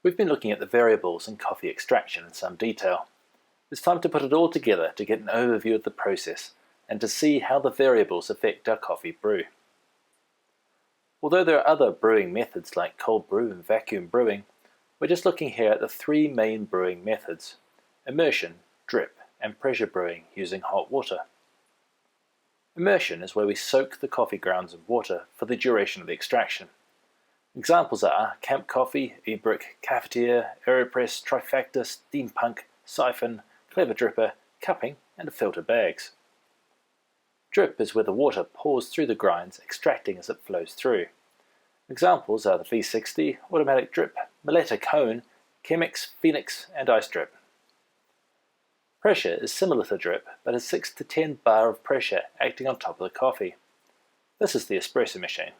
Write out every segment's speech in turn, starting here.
We've been looking at the variables in coffee extraction in some detail. It's time to put it all together to get an overview of the process and to see how the variables affect our coffee brew. Although there are other brewing methods like cold brew and vacuum brewing, we're just looking here at the three main brewing methods: immersion, drip, and pressure brewing using hot water. Immersion is where we soak the coffee grounds in water for the duration of the extraction. Examples are Camp Coffee, E-Brick, Cafetiere, Aeropress, Trifactor, Steampunk, Siphon, Clever Dripper, cupping, and filter bags. Drip is where the water pours through the grinds, extracting as it flows through. Examples are the V60, Automatic Drip, Milletta Cone, Chemex, Phoenix, and Ice Drip. Pressure is similar to drip, but has 6 to 10 bar of pressure acting on top of the coffee. This is the espresso machine.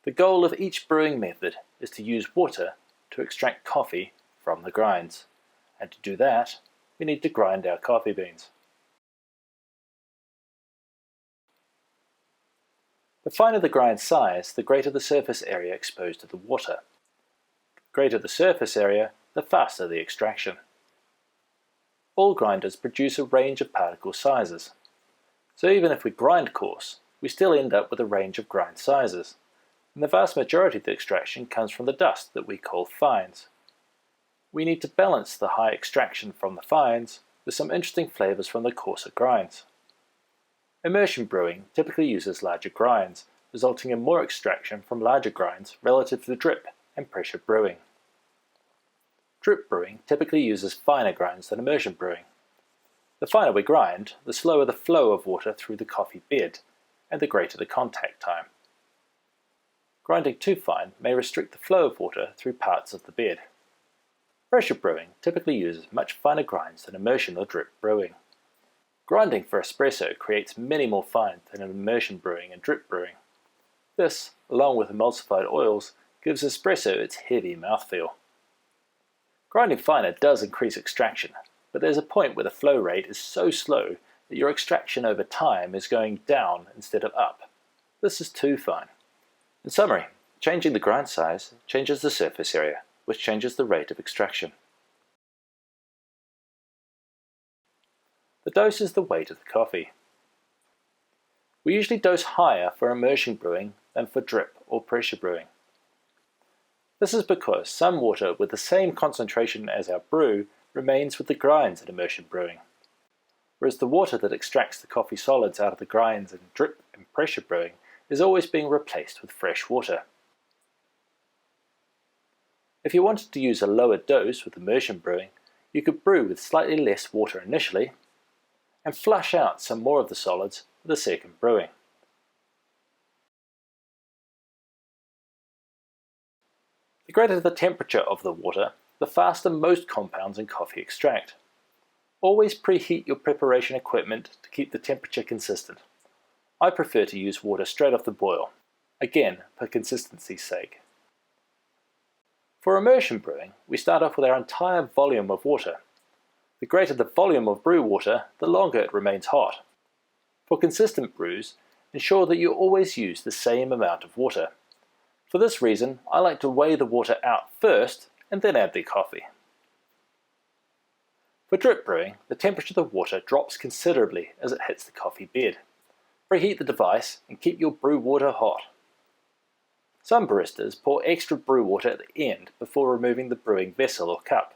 The goal of each brewing method is to use water to extract coffee from the grinds, and to do that, we need to grind our coffee beans. The finer the grind size, the greater the surface area exposed to the water. The greater the surface area, the faster the extraction. All grinders produce a range of particle sizes, so even if we grind coarse, we still end up with a range of grind sizes, and the vast majority of the extraction comes from the dust that we call fines. We need to balance the high extraction from the fines with some interesting flavours from the coarser grinds. Immersion brewing typically uses larger grinds, resulting in more extraction from larger grinds relative to drip and pressure brewing. Drip brewing typically uses finer grinds than immersion brewing. The finer we grind, the slower the flow of water through the coffee bed, and the greater the contact time. Grinding too fine may restrict the flow of water through parts of the bed. Pressure brewing typically uses much finer grinds than immersion or drip brewing. Grinding for espresso creates many more fines than in immersion brewing and drip brewing. This, along with emulsified oils, gives espresso its heavy mouthfeel. Grinding finer does increase extraction, but there's a point where the flow rate is so slow that your extraction over time is going down instead of up. This is too fine. In summary, changing the grind size changes the surface area, which changes the rate of extraction. The dose is the weight of the coffee. We usually dose higher for immersion brewing than for drip or pressure brewing. This is because some water with the same concentration as our brew remains with the grinds in immersion brewing, whereas the water that extracts the coffee solids out of the grinds in drip and pressure brewing is always being replaced with fresh water. If you wanted to use a lower dose with immersion brewing, you could brew with slightly less water initially, and flush out some more of the solids with a second brewing. The greater the temperature of the water, the faster most compounds in coffee extract. Always preheat your preparation equipment to keep the temperature consistent. I prefer to use water straight off the boil, again for consistency's sake. For immersion brewing, we start off with our entire volume of water. The greater the volume of brew water, the longer it remains hot. For consistent brews, ensure that you always use the same amount of water. For this reason, I like to weigh the water out first and then add the coffee. For drip brewing, the temperature of the water drops considerably as it hits the coffee bed. Preheat the device and keep your brew water hot. Some baristas pour extra brew water at the end before removing the brewing vessel or cup.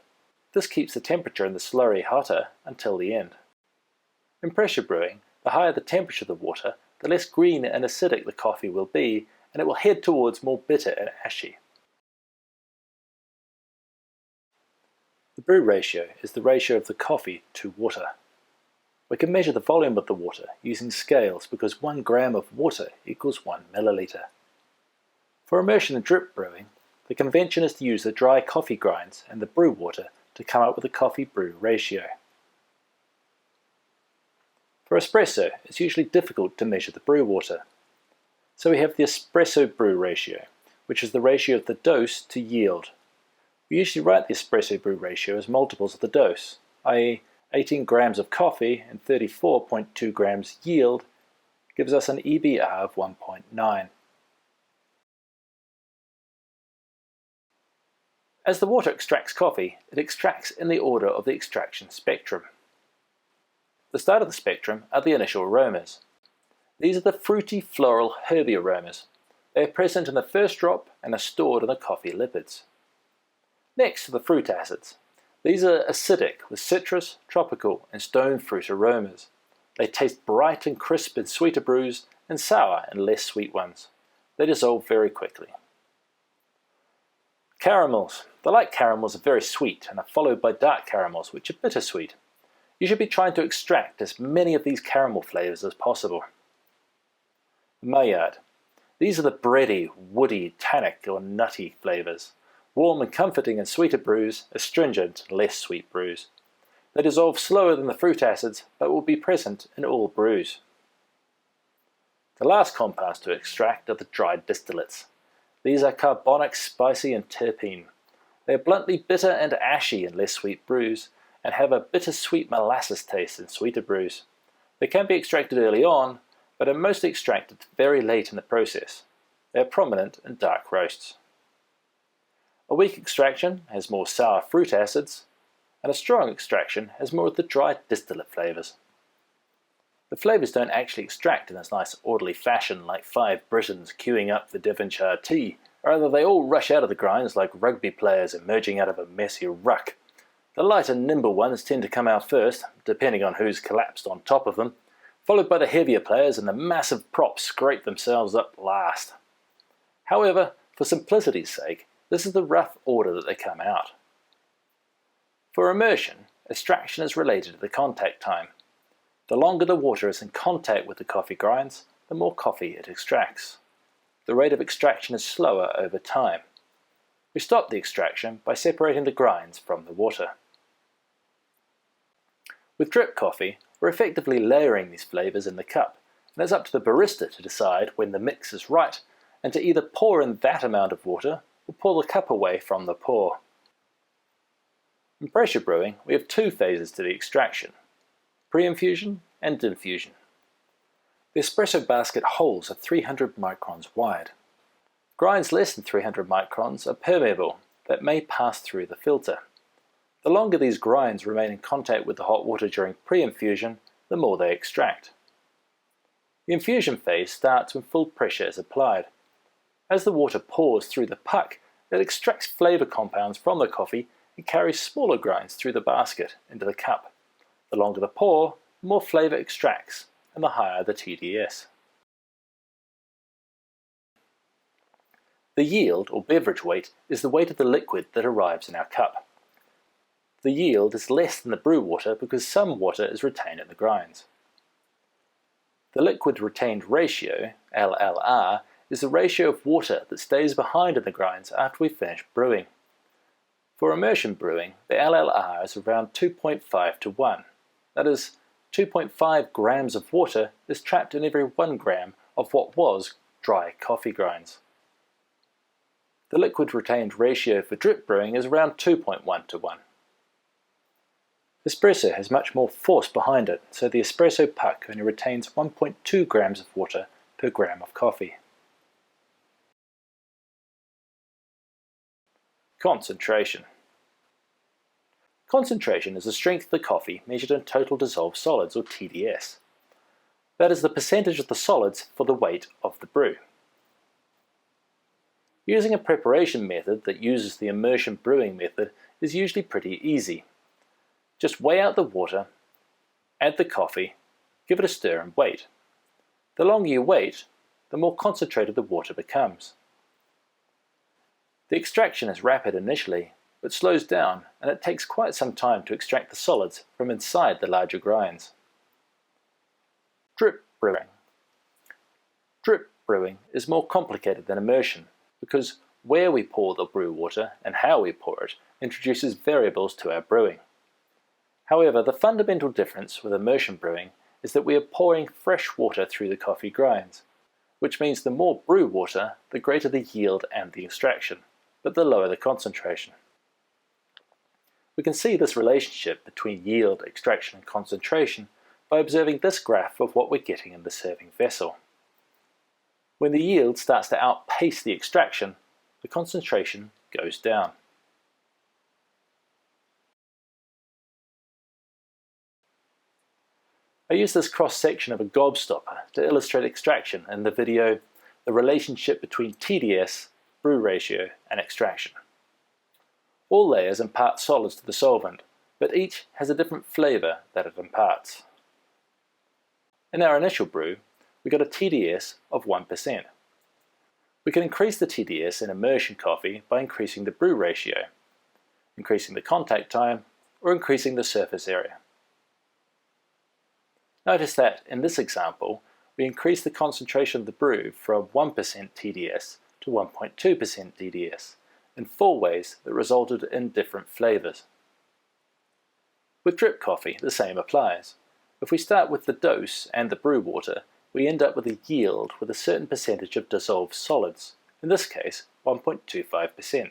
This keeps the temperature in the slurry hotter until the end. In pressure brewing, the higher the temperature of the water, the less green and acidic the coffee will be, and it will head towards more bitter and ashy. The brew ratio is the ratio of the coffee to water. We can measure the volume of the water using scales because 1 gram of water equals 1 milliliter. For immersion and drip brewing, the convention is to use the dry coffee grinds and the brew water to come up with a coffee brew ratio. For espresso, it's usually difficult to measure the brew water. So we have the espresso brew ratio, which is the ratio of the dose to yield. We usually write the espresso brew ratio as multiples of the dose, i.e. 18 grams of coffee and 34.2 grams yield gives us an EBR of 1.9. As the water extracts coffee, it extracts in the order of the extraction spectrum. The start of the spectrum are the initial aromas. These are the fruity, floral, herby aromas. They are present in the first drop and are stored in the coffee lipids. Next are the fruit acids. These are acidic with citrus, tropical, and stone fruit aromas. They taste bright and crisp in sweeter brews and sour in less sweet ones. They dissolve very quickly. Caramels. The light caramels are very sweet and are followed by dark caramels, which are bittersweet. You should be trying to extract as many of these caramel flavours as possible. Maillard. These are the bready, woody, tannic or nutty flavours. Warm and comforting in sweeter brews, astringent in less sweet brews. They dissolve slower than the fruit acids, but will be present in all brews. The last compounds to extract are the dried distillates. These are carbonic, spicy and terpene. They are bluntly bitter and ashy in less sweet brews, and have a bittersweet molasses taste in sweeter brews. They can be extracted early on, but are mostly extracted very late in the process. They are prominent in dark roasts. A weak extraction has more sour fruit acids, and a strong extraction has more of the dry distillate flavours. The flavours don't actually extract in this nice orderly fashion like 5 Britons queuing up for Devonshire tea. Rather, they all rush out of the grinds like rugby players emerging out of a messy ruck. The light and nimble ones tend to come out first, depending on who's collapsed on top of them, followed by the heavier players, and the massive props scrape themselves up last. However, for simplicity's sake, this is the rough order that they come out. For immersion, extraction is related to the contact time. The longer the water is in contact with the coffee grinds, the more coffee it extracts. The rate of extraction is slower over time. We stop the extraction by separating the grinds from the water. With drip coffee, we're effectively layering these flavours in the cup, and it's up to the barista to decide when the mix is right and to either pour in that amount of water or pull the cup away from the pour. In pressure brewing, we have 2 phases to the extraction: pre-infusion and infusion. The espresso basket holes are 300 microns wide. Grinds less than 300 microns are permeable, but may pass through the filter. The longer these grinds remain in contact with the hot water during pre-infusion, the more they extract. The infusion phase starts when full pressure is applied. As the water pours through the puck, it extracts flavour compounds from the coffee and carries smaller grinds through the basket into the cup. The longer the pour, the more flavour extracts, and the higher the TDS. The yield, or beverage weight, is the weight of the liquid that arrives in our cup. The yield is less than the brew water because some water is retained in the grinds. The liquid retained ratio, LLR, is the ratio of water that stays behind in the grinds after we finish brewing. For immersion brewing, the LLR is around 2.5 to 1. That is, 2.5 grams of water is trapped in every 1 gram of what was dry coffee grinds. The liquid retained ratio for drip brewing is around 2.1 to 1. Espresso has much more force behind it, so the espresso puck only retains 1.2 grams of water per gram of coffee. Concentration. Concentration is the strength of the coffee measured in total dissolved solids, or TDS. That is the percentage of the solids for the weight of the brew. Using a preparation method that uses the immersion brewing method is usually pretty easy. Just weigh out the water, add the coffee, give it a stir and wait. The longer you wait, the more concentrated the water becomes. The extraction is rapid initially, but slows down, and it takes quite some time to extract the solids from inside the larger grinds. Drip brewing. Drip brewing is more complicated than immersion because where we pour the brew water and how we pour it introduces variables to our brewing. However, the fundamental difference with immersion brewing is that we are pouring fresh water through the coffee grinds, which means the more brew water, the greater the yield and the extraction, but the lower the concentration. We can see this relationship between yield, extraction and concentration by observing this graph of what we're getting in the serving vessel. When the yield starts to outpace the extraction, the concentration goes down. I use this cross-section of a gobstopper to illustrate extraction in the video The Relationship Between TDS, Brew Ratio and Extraction. All layers impart solids to the solvent, but each has a different flavour that it imparts. In our initial brew, we got a TDS of 1%. We can increase the TDS in immersion coffee by increasing the brew ratio, increasing the contact time, or increasing the surface area. Notice that, in this example, we increase the concentration of the brew from 1% TDS to 1.2% TDS in 4 ways that resulted in different flavours. With drip coffee, the same applies. If we start with the dose and the brew water, we end up with a yield with a certain percentage of dissolved solids, in this case 1.25%.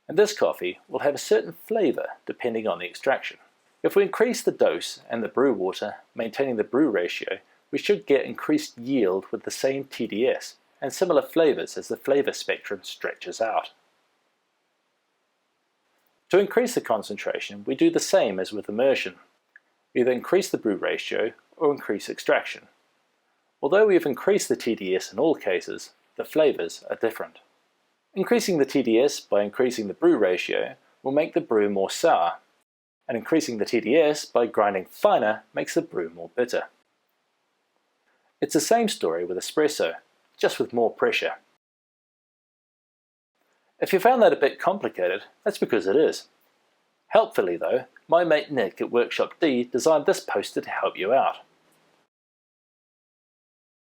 And this coffee will have a certain flavour depending on the extraction. If we increase the dose and the brew water, maintaining the brew ratio, we should get increased yield with the same TDS and similar flavours as the flavour spectrum stretches out. To increase the concentration, we do the same as with immersion. Either increase the brew ratio or increase extraction. Although we have increased the TDS in all cases, the flavours are different. Increasing the TDS by increasing the brew ratio will make the brew more sour, and increasing the TDS by grinding finer makes the brew more bitter. It's the same story with espresso, just with more pressure. If you found that a bit complicated, that's because it is. Helpfully though, my mate Nick at Workshop D designed this poster to help you out.